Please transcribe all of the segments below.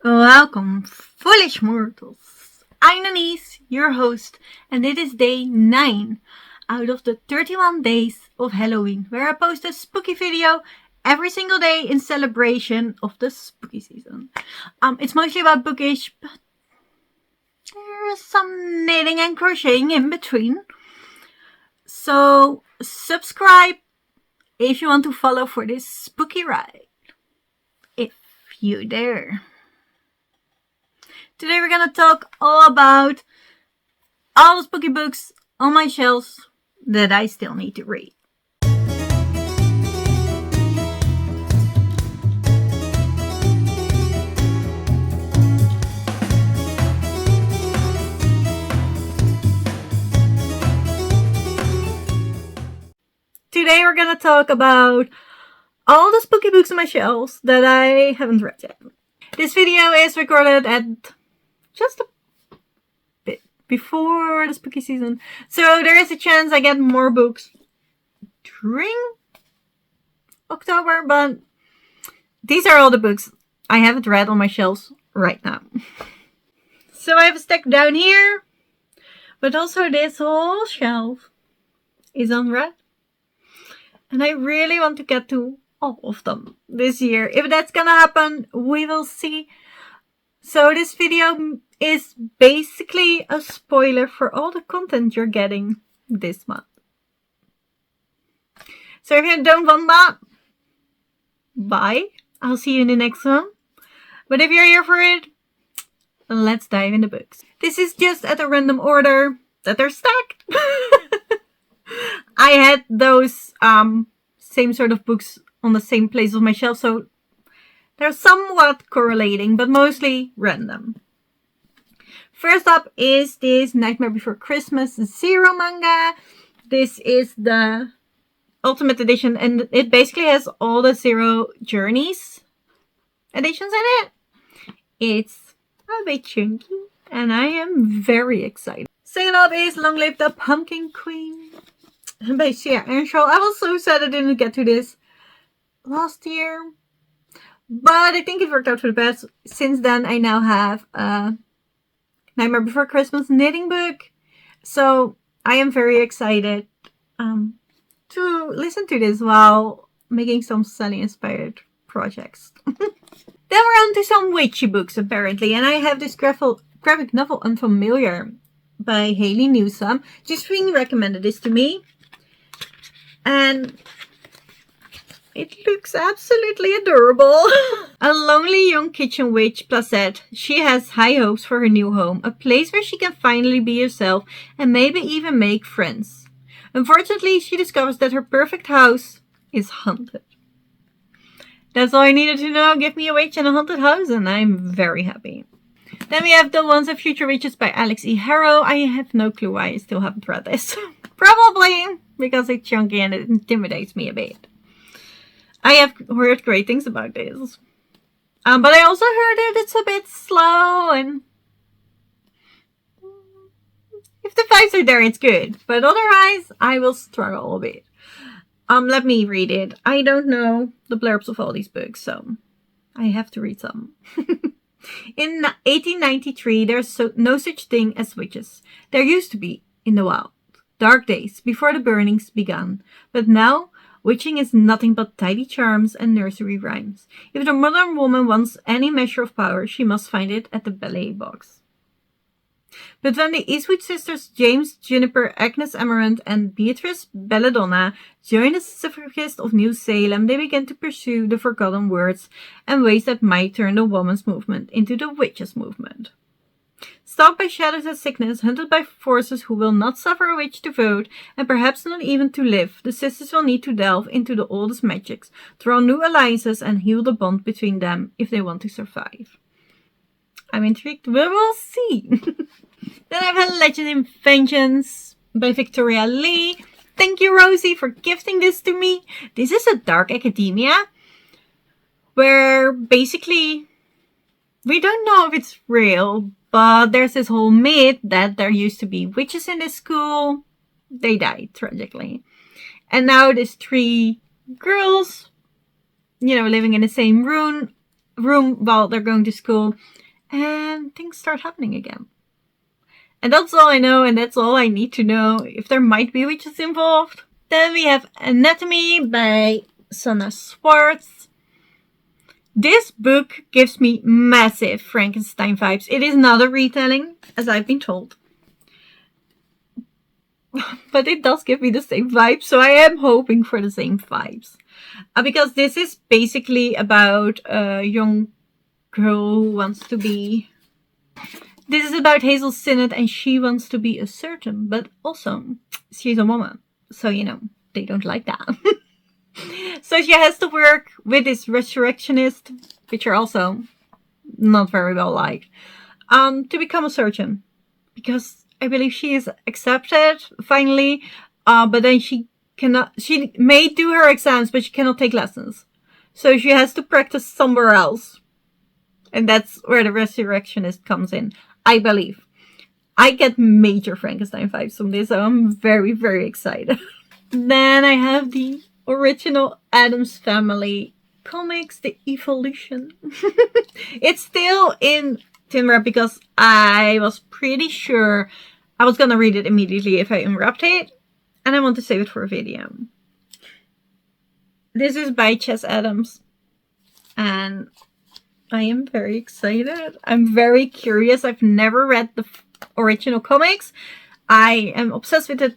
Welcome, foolish mortals. I'm Denise, your host, and it is day 9 out of the 31 days of Halloween, where I post a spooky video every single day in celebration of the spooky season. It's mostly about bookish, but there is some knitting and crocheting in between. So subscribe if you want to follow for this spooky ride, if you dare. Today we're gonna talk all about all the spooky books on my shelves that I still need to read. Today we're gonna talk about all the spooky books on my shelves that I haven't read yet. This video is recorded at just a bit before the spooky season, so there is a chance I get more books during October, but these are all the books I haven't read on my shelves right now. So I have a stack down here, but also this whole shelf is unread, and I really want to get to all of them this year. If that's gonna happen, we will see. So this video is basically a spoiler for all the content you're getting this month. So if you don't want that, bye. I'll see you in the next one. But if you're here for it, let's dive in the books. This is just at a random order that they're stacked. I had those same sort of books on the same place on my shelf, so they're somewhat correlating, but mostly random. First up is this Nightmare Before Christmas Zero manga. This is the Ultimate Edition, and it basically has all the Zero Journeys editions in it. It's a bit chunky, and I am very excited. Second up is Long Live the Pumpkin Queen by Sia Earnshaw. I was so sad I didn't get to this last year, but I think it worked out for the best. Since then, I now have a Nightmare Before Christmas knitting book, so I am very excited to listen to this while making some Sally-inspired projects. Then we're on to some witchy books, apparently, and I have this graphic novel Unfamiliar by Haley Newsome. Just really recommended this to me, and it looks absolutely adorable. A lonely young kitchen witch, Placette, she has high hopes for her new home, a place where she can finally be herself and maybe even make friends. Unfortunately, she discovers that her perfect house is haunted. That's all I needed to know. Give me a witch and a haunted house and I'm very happy. Then we have The Once and Future Witches by Alex E. Harrow. I have no clue why I still haven't read this. Probably because it's chunky and it intimidates me a bit. I have heard great things about this. But I also heard that it's a bit slow, and if the vibes are there, it's good. But otherwise, I will struggle a bit. Let me read it. I don't know the blurbs of all these books, so I have to read some. In 1893, there's no such thing as witches. There used to be in the wild. Dark days before the burnings began. But now, witching is nothing but tidy charms and nursery rhymes. If the modern woman wants any measure of power, she must find it at the ballet box. But when the Eastwood sisters James, Juniper, Agnes Amaranth, and Beatrice Belladonna join the suffragists of New Salem, they begin to pursue the forgotten words and ways that might turn the woman's movement into the witches' movement. Stalked by shadows and sickness, hunted by forces who will not suffer a witch to vote, and perhaps not even to live, the sisters will need to delve into the oldest magics, draw new alliances, and heal the bond between them if they want to survive. I'm intrigued. We will see. Then I have Legend in Vengeance by Victoria Lee. Thank you, Rosie, for gifting this to me. This is a dark academia where basically we don't know if it's real, but there's this whole myth that there used to be witches in this school. They died tragically. And now there's 3 girls, living in the same room, room while they're going to school, and things start happening again. And that's all I know, and that's all I need to know. If there might be witches involved. Then we have Anatomy by Sanna Schwartz. This book gives me massive Frankenstein vibes. It is not a retelling, as I've been told. But it does give me the same vibes, so I am hoping for the same vibes. Because this is basically about a young girl who wants to be... This is about Hazel Sinnott, and she wants to be a surgeon, but also she's a woman. So, you know, they don't like that. So she has to work with this resurrectionist, which are also not very well liked, to become a surgeon. Because I believe she is accepted, finally, but then she may do her exams, but she cannot take lessons. So she has to practice somewhere else. And that's where the resurrectionist comes in, I believe. I get major Frankenstein vibes from this, so I'm very, very excited. Then I have the original Addams Family comics, The Evolution. It's still in Timber because I was pretty sure I was gonna read it immediately if I unwrapped it, and I want to save it for a video. This is by Chess Adams, and I am very excited. I'm very curious. I've never read the original comics. I am obsessed with the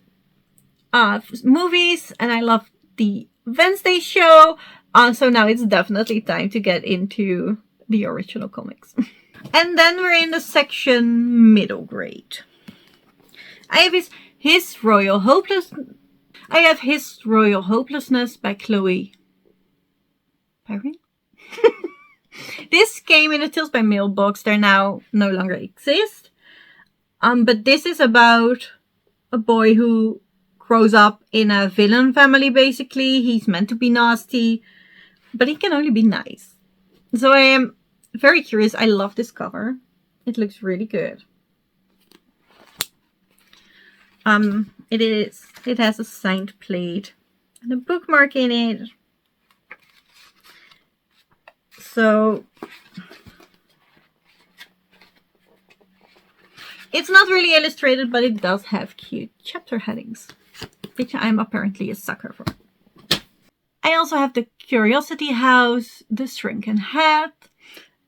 movies, and I love the Wednesday show. So now it's definitely time to get into the original comics. And then we're in the section middle grade. I have His Royal Hopelessness by Chloe Perrin. This came in the Tales by Mailbox. They now no longer exist. But this is about a boy who grows up in a villain family, basically. He's meant to be nasty, but he can only be nice. So I am very curious. I love this cover. It looks really good. It has a signed plate and a bookmark in it. So it's not really illustrated, but it does have cute chapter headings, which I'm apparently a sucker for. I also have The Curiosity House, The Shrunken Head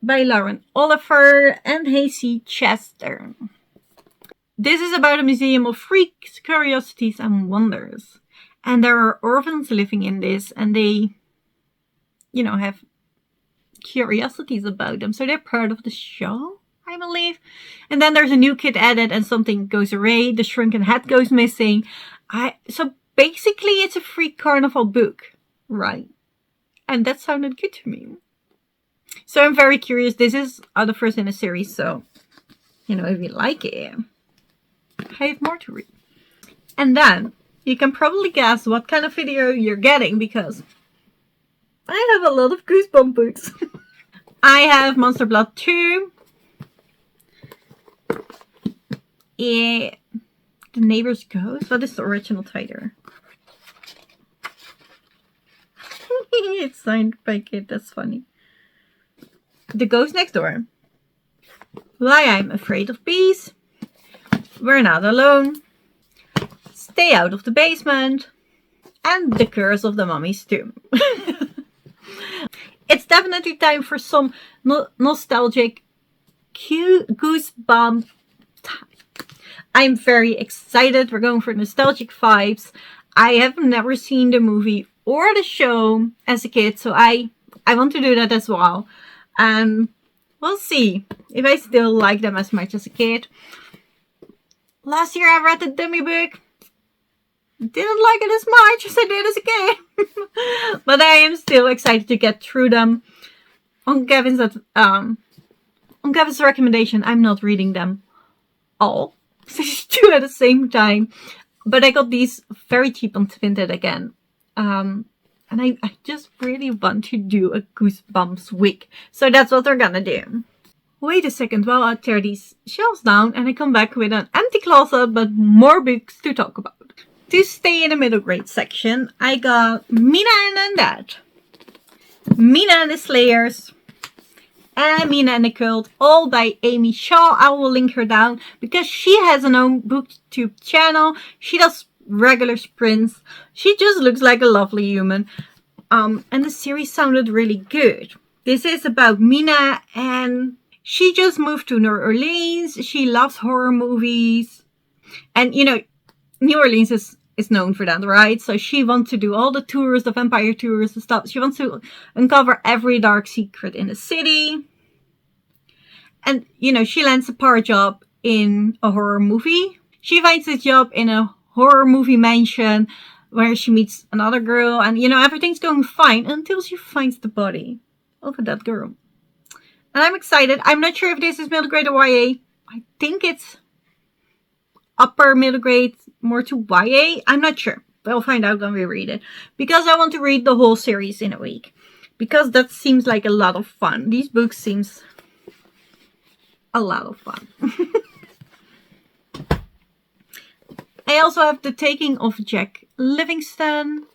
by Lauren Oliver and Hazy Chester. This is about a museum of freaks, curiosities, and wonders. And there are orphans living in this, and they, you know, have curiosities about them. So they're part of the show, I believe. And then there's a new kid added, and something goes awry. The Shrunken Head goes missing. So basically, it's a freak carnival book, right? And that sounded good to me. So I'm very curious. This is the first in a series, so, you know, if you like it, I have more to read. And then you can probably guess what kind of video you're getting, because I have a lot of Goosebump books. I have Monster Blood 2. Yeah, The Neighbor's Ghost. What is the original title? It's signed by Kid. That's funny. The Ghost Next Door. Why I'm Afraid of Bees. We're Not Alone. Stay Out of the Basement. And The Curse of the Mummy's Tomb. It's definitely time for some nostalgic Goosebump time. I'm very excited. We're going for nostalgic vibes. I have never seen the movie or the show as a kid, so I want to do that as well. We'll see if I still like them as much as a kid. Last year I read the dummy book. Didn't like it as much as I did as a kid. But I am still excited to get through them. On Gavin's recommendation, I'm not reading them all. Two at the same time. But I got these very cheap on Vinted again. And I just really want to do a Goosebumps week. So that's what we're gonna do. Wait a second while I tear these shelves down and I come back with an empty closet but more books to talk about. To stay in the middle grade section, I got Mina and Undead, Mina and the Slayers, and Mina and the Cult, all by Amy Shaw. I will link her down because she has an own booktube channel. She does regular sprints. She just looks like a lovely human. And the series sounded really good. This is about Mina, and she just moved to New Orleans. She loves horror movies. And, you know, New Orleans is known for that, right? So she wants to do all the tours, the vampire tours and stuff. She wants to uncover every dark secret in the city. And, you know, she lands a part job in a horror movie. She finds a job in a horror movie mansion where she meets another girl. And, you know, everything's going fine until she finds the body of that girl. And I'm excited. I'm not sure if this is middle grade or YA. I think it's upper middle grade, more to YA. I'm not sure. We'll find out when we read it. Because I want to read the whole series in a week. Because that seems like a lot of fun. These books seems a lot of fun. I also have The Taking of Jack Livingston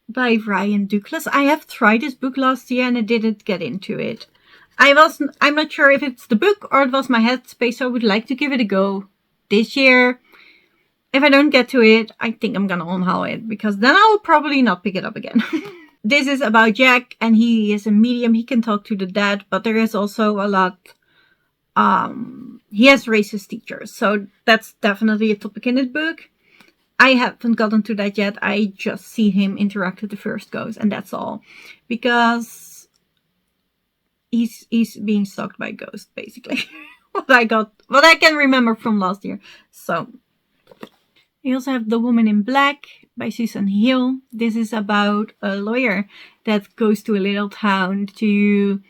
by Ryan Douglas. I have tried this book last year and I didn't get into it. I'm not sure if it's the book or it was my headspace, so I would like to give it a go this year. If I don't get to it, I think I'm gonna unhaul it, because then I will probably not pick it up again. This is about Jack, and he is a medium. He can talk to the dead, but there is also a lot. He has racist teachers, so that's definitely a topic in this book. I haven't gotten to that yet. I just see him interact with the first ghost, and that's all, because he's being stalked by ghosts, basically. what I can remember from last year. So we also have The Woman in Black by Susan Hill. This is about a lawyer that goes to a little town to,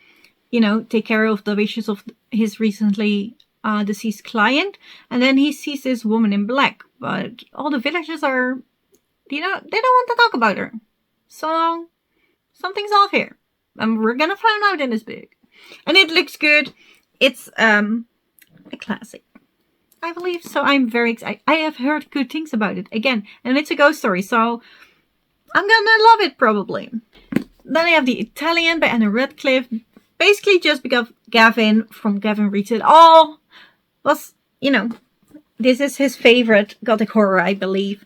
you know, take care of the wishes of his recently deceased client. And then he sees this woman in black, but all the villagers are, you know, they don't want to talk about her. So something's off here. And we're gonna find out in this book. And it looks good. It's a classic, I believe. So I'm very excited. I have heard good things about it again. And it's a ghost story, so I'm gonna love it probably. Then I have The Italian by Anna Radcliffe. Basically just because Gavin from Gavin Reads It All was, you know, this is his favorite Gothic horror, I believe.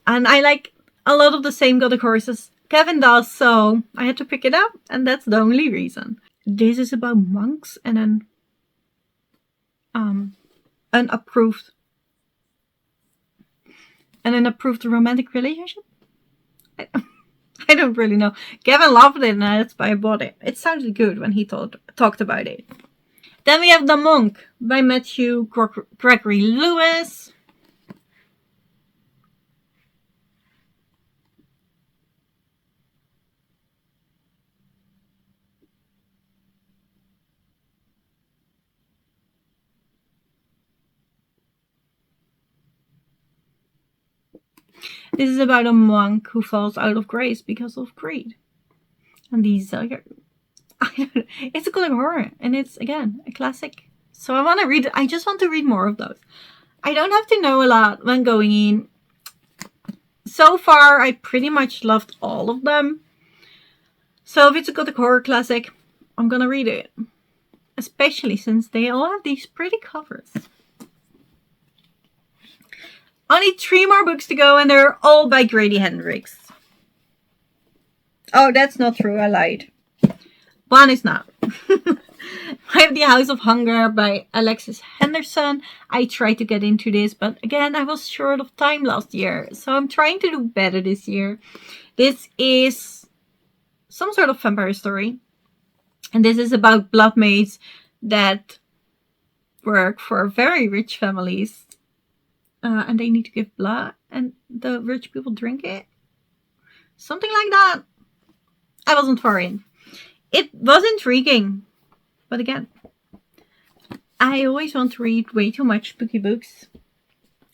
And I like a lot of the same Gothic horrors as Gavin does, so I had to pick it up, and that's the only reason. This is about monks and an unapproved romantic relationship. I don't really know. Gavin loved it, and that's why I bought it. It sounded good when he talked about it. Then we have The Monk by Matthew Gregory Lewis. This is about a monk who falls out of grace because of greed. And these it's a good horror, and it's, again, a classic. So I want to read it. I just want to read more of those. I don't have to know a lot when going in. So far, I pretty much loved all of them. So if it's a good horror classic, I'm gonna read it. Especially since they all have these pretty covers. Only 3 more books to go, and they're all by Grady Hendrix. Oh, that's not true. I lied. One is not. I have The House of Hunger by Alexis Henderson. I tried to get into this, but again, I was short of time last year. So I'm trying to do better this year. This is some sort of vampire story. And this is about blood maids that work for very rich families. And they need to give blood, and the rich people drink it. Something like that. I wasn't far in. It was intriguing. But again, I always want to read way too much spooky books.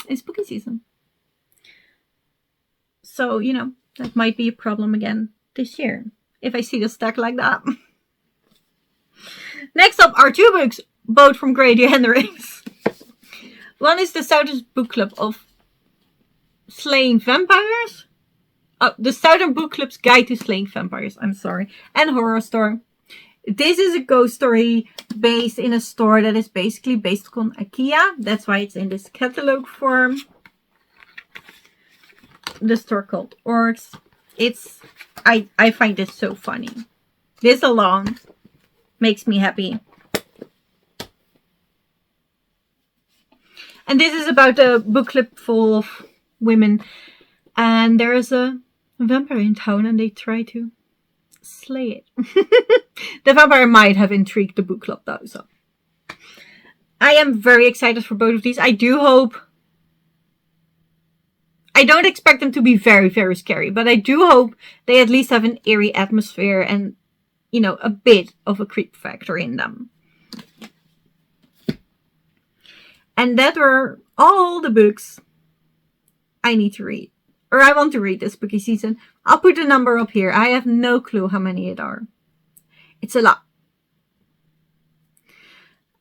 It's spooky season. So, you know, that might be a problem again this year, if I see the stack like that. Next up are 2 books, both from Grady Hendrix. One is the Southern Book Club of Slaying Vampires. Oh, the Southern Book Club's Guide to Slaying Vampires, I'm sorry. And Horror Store. This is a ghost story based in a store that is basically based on IKEA. That's why it's in this catalog form. The store called Orcs. I find this so funny. This alone makes me happy. And this is about a book club full of women. And there is a vampire in town and they try to slay it. The vampire might have intrigued the book club though. So I am very excited for both of these. I do hope... I don't expect them to be very, very scary. But I do hope they at least have an eerie atmosphere and, you know, a bit of a creep factor in them. And that were all the books I need to read. Or I want to read this spooky season. I'll put the number up here. I have no clue how many it are. It's a lot.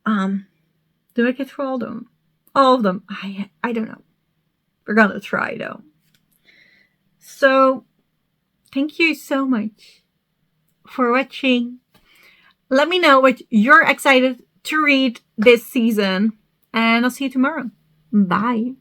Do I get through all of them? All of them. I don't know. We're gonna try though. So, thank you so much for watching. Let me know what you're excited to read this season. And I'll see you tomorrow. Bye.